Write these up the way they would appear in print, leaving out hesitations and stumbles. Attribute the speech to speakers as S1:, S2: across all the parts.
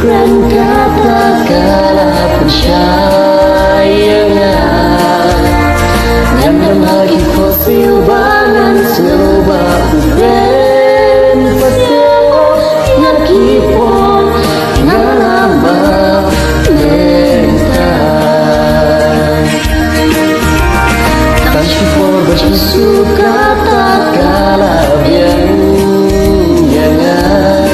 S1: ukuran kata-kata percaya dan berbagi fosil bangan sebuah ukuran fosil yang kipon ngalama mental tan syukur bersusu kata-kata jangan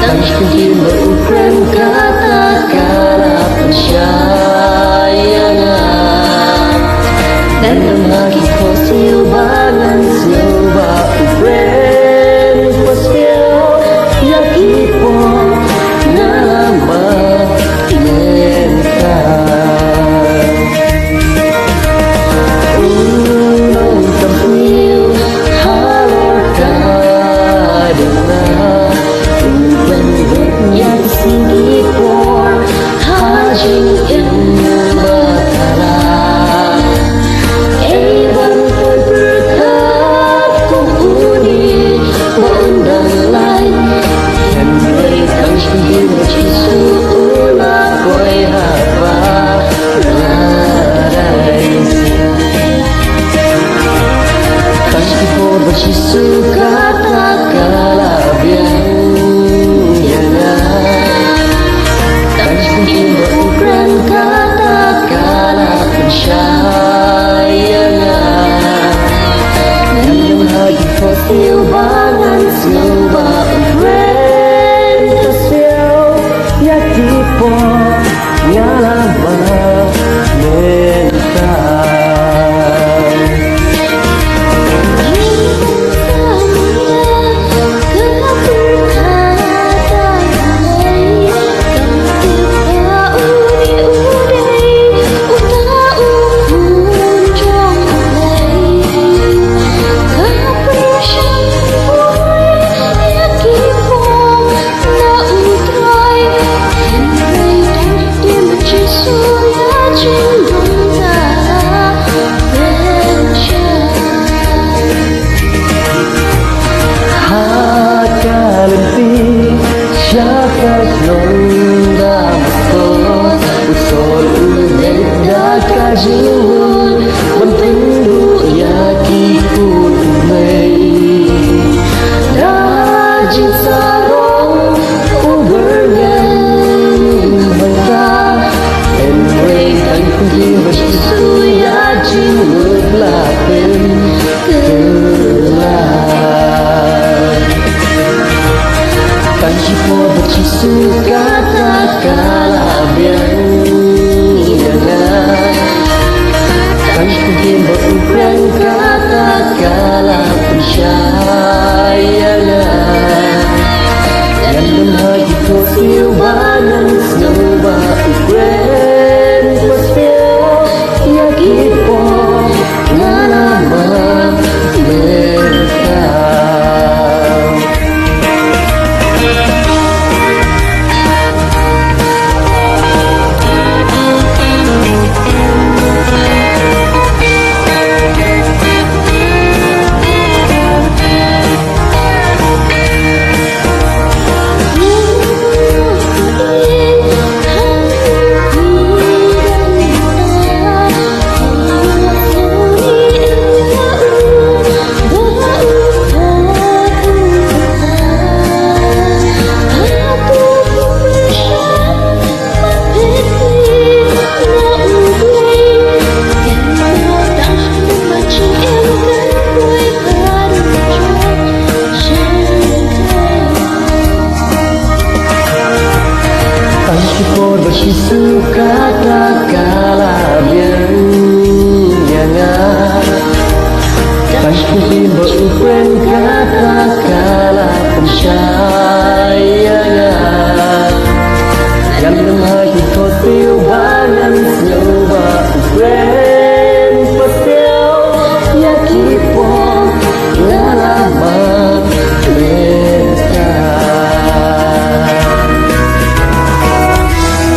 S1: tan mungkin berukuran kata-kata percaya dan berbagi fosil bangan sebuah ukuran fosil yang kipon ngalama mental Yesus kata-kata jangan tak mungkin berukuran kata-kata percaya dan berbagi fosil bangan sebuah ukuran fosil yang kipon ngalama mental. Jauh bertemu ya kikut mei rajin